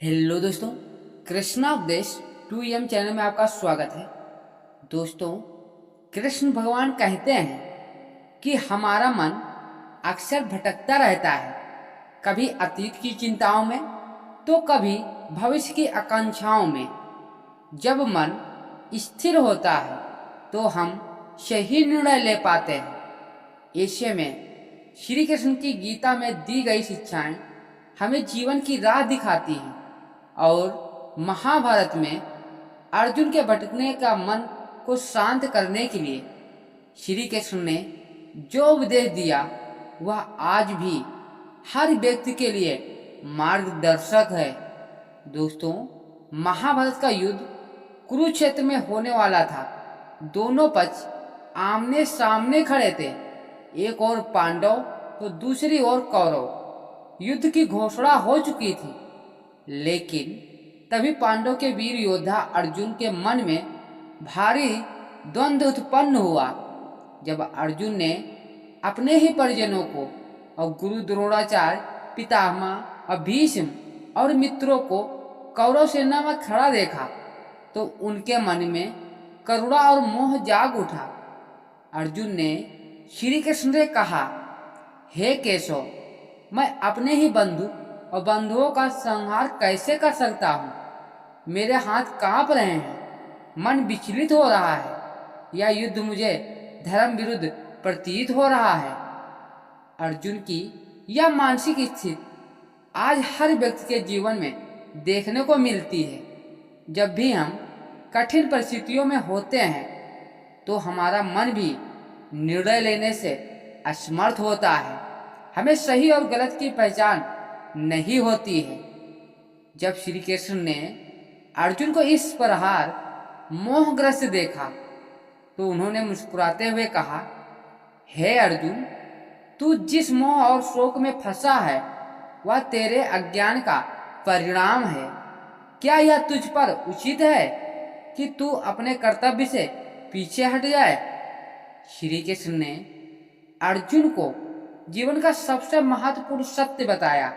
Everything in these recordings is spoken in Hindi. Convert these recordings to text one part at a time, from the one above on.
हेलो दोस्तों, कृष्णा उपदेश 2M चैनल में आपका स्वागत है। दोस्तों, कृष्ण भगवान कहते हैं कि हमारा मन अक्सर भटकता रहता है, कभी अतीत की चिंताओं में तो कभी भविष्य की आकांक्षाओं में। जब मन स्थिर होता है तो हम सही निर्णय ले पाते हैं। ऐसे में श्री कृष्ण की गीता में दी गई शिक्षाएं हमें जीवन की राह दिखाती हैं और महाभारत में अर्जुन के भटकने का मन को शांत करने के लिए श्री कृष्ण ने जो उपदेश दिया वह आज भी हर व्यक्ति के लिए मार्गदर्शक है। दोस्तों, महाभारत का युद्ध कुरुक्षेत्र में होने वाला था। दोनों पक्ष आमने सामने खड़े थे, एक और पांडव तो दूसरी ओर कौरव। युद्ध की घोषणा हो चुकी थी, लेकिन तभी पांडव के वीर योद्धा अर्जुन के मन में भारी द्वंद्व उत्पन्न हुआ। जब अर्जुन ने अपने ही परिजनों को और गुरु द्रोणाचार्य, पितामह और भीष्म और मित्रों को कौरव सेना में खड़ा देखा तो उनके मन में करुणा और मोह जाग उठा। अर्जुन ने श्री कृष्ण से कहा, हे केशव, मैं अपने ही बंधु और बंधुओं का संहार कैसे कर सकता हूँ? मेरे हाथ कांप रहे हैं, मन विचलित हो रहा है, यह युद्ध मुझे धर्म विरुद्ध प्रतीत हो रहा है। अर्जुन की यह मानसिक स्थिति आज हर व्यक्ति के जीवन में देखने को मिलती है। जब भी हम कठिन परिस्थितियों में होते हैं तो हमारा मन भी निर्णय लेने से असमर्थ होता है। हमें सही और गलत की पहचान नहीं होती है। जब श्री कृष्ण ने अर्जुन को इस प्रकार मोहग्रस्त देखा तो उन्होंने मुस्कुराते हुए कहा, हे अर्जुन, तू जिस मोह और शोक में फंसा है वह तेरे अज्ञान का परिणाम है। क्या यह तुझ पर उचित है कि तू अपने कर्तव्य से पीछे हट जाए? श्री कृष्ण ने अर्जुन को जीवन का सबसे महत्वपूर्ण सत्य बताया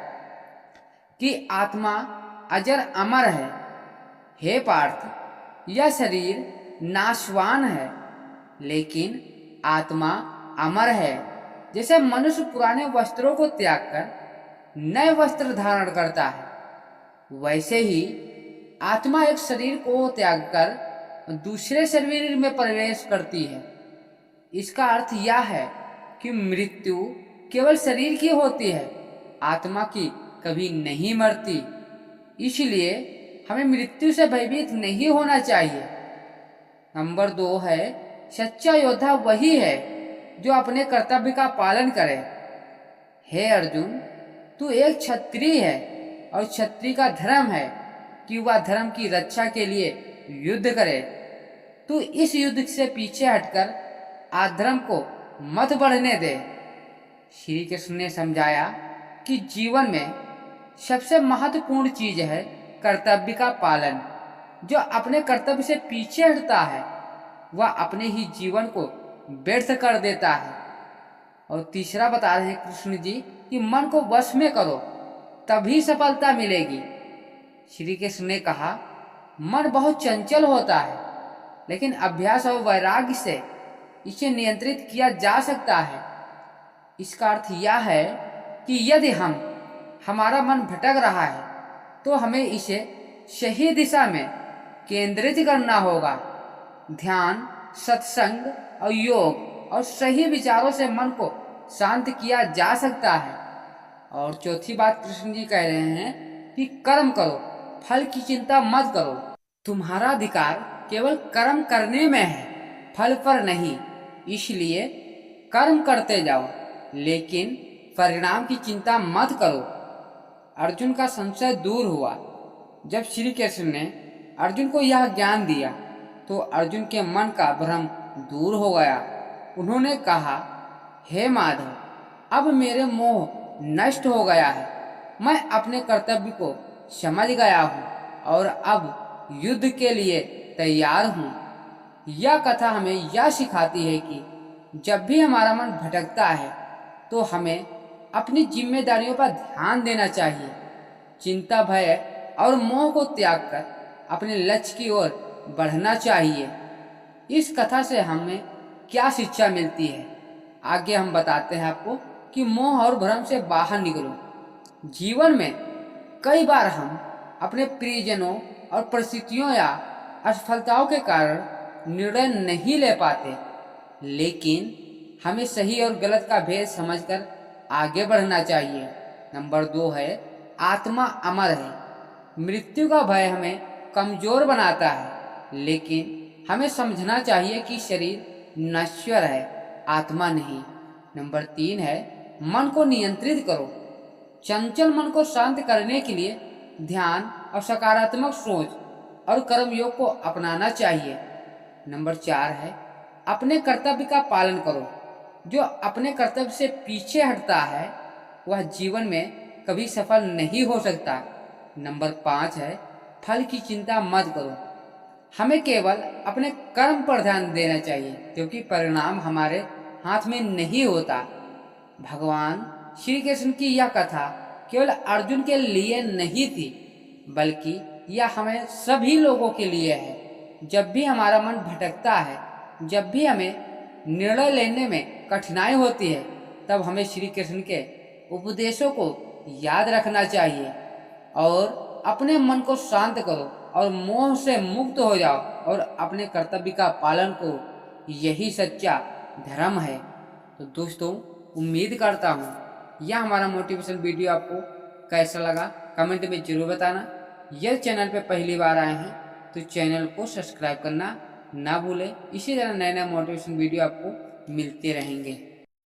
कि आत्मा अजर अमर है। हे पार्थ, यह शरीर नाशवान है लेकिन आत्मा अमर है। जैसे मनुष्य पुराने वस्त्रों को त्याग कर नए वस्त्र धारण करता है, वैसे ही आत्मा एक शरीर को त्याग कर दूसरे शरीर में प्रवेश करती है। इसका अर्थ यह है कि मृत्यु केवल शरीर की होती है, आत्मा की कभी नहीं मरती। इसलिए हमें मृत्यु से भयभीत नहीं होना चाहिए। नंबर 2 है, सच्चा योद्धा वही है जो अपने कर्तव्य का पालन करे। हे अर्जुन, तू एक क्षत्रिय है और क्षत्रिय का धर्म है कि वह धर्म की रक्षा के लिए युद्ध करे। तू इस युद्ध से पीछे हटकर अधर्म को मत बढ़ने दे। श्री कृष्ण ने समझाया कि जीवन में सबसे महत्वपूर्ण चीज है कर्तव्य का पालन। जो अपने कर्तव्य से पीछे हटता है वह अपने ही जीवन को व्यर्थ कर देता है। और तीसरा बता रहे हैं कृष्ण जी कि मन को वश में करो, तभी सफलता मिलेगी। श्री कृष्ण ने कहा, मन बहुत चंचल होता है लेकिन अभ्यास और वैराग्य से इसे नियंत्रित किया जा सकता है। इसका अर्थ यह है कि यदि हमारा मन भटक रहा है तो हमें इसे सही दिशा में केंद्रित करना होगा। ध्यान, सत्संग और योग और सही विचारों से मन को शांत किया जा सकता है। और चौथी बात कृष्ण जी कह रहे हैं कि कर्म करो, फल की चिंता मत करो। तुम्हारा अधिकार केवल कर्म करने में है, फल पर नहीं। इसलिए कर्म करते जाओ लेकिन परिणाम की चिंता मत करो। अर्जुन का संशय दूर हुआ। जब श्री कृष्ण ने अर्जुन को यह ज्ञान दिया तो अर्जुन के मन का भ्रम दूर हो गया। उन्होंने कहा, हे माधव, अब मेरे मोह नष्ट हो गया है। मैं अपने कर्तव्य को समझ गया हूँ और अब युद्ध के लिए तैयार हूँ। यह कथा हमें यह सिखाती है कि जब भी हमारा मन भटकता है तो हमें अपनी जिम्मेदारियों पर ध्यान देना चाहिए। चिंता, भय और मोह को त्याग कर अपने लक्ष्य की ओर बढ़ना चाहिए। इस कथा से हमें क्या शिक्षा मिलती है, आगे हम बताते हैं आपको कि मोह और भ्रम से बाहर निकलो। जीवन में कई बार हम अपने प्रियजनों और परिस्थितियों या असफलताओं के कारण निर्णय नहीं ले पाते, लेकिन हमें सही और गलत का भेद समझकर आगे बढ़ना चाहिए। नंबर 2 है, आत्मा अमर है। मृत्यु का भय हमें कमजोर बनाता है, लेकिन हमें समझना चाहिए कि शरीर नश्वर है, आत्मा नहीं। नंबर 3 है, मन को नियंत्रित करो। चंचल मन को शांत करने के लिए ध्यान और सकारात्मक सोच और कर्मयोग को अपनाना चाहिए। नंबर 4 है, अपने कर्तव्य का पालन करो। जो अपने कर्तव्य से पीछे हटता है वह जीवन में कभी सफल नहीं हो सकता। नंबर 5 है, फल की चिंता मत करो। हमें केवल अपने कर्म पर ध्यान देना चाहिए, क्योंकि परिणाम हमारे हाथ में नहीं होता। भगवान श्री कृष्ण की यह कथा केवल अर्जुन के लिए नहीं थी, बल्कि यह हमें सभी लोगों के लिए है। जब भी हमारा मन भटकता है, जब भी हमें निर्णय लेने में कठिनाई होती है, तब हमें श्री कृष्ण के उपदेशों को याद रखना चाहिए और अपने मन को शांत करो और मोह से मुक्त हो जाओ और अपने कर्तव्य का पालन करो। यही सच्चा धर्म है। तो दोस्तों, उम्मीद करता हूँ यह हमारा मोटिवेशन वीडियो आपको कैसा लगा कमेंट में जरूर बताना। यह चैनल पे पहली बार आए हैं तो चैनल को सब्सक्राइब करना ना भूलें। इसी तरह नए नए मोटिवेशन वीडियो आपको मिलते रहेंगे।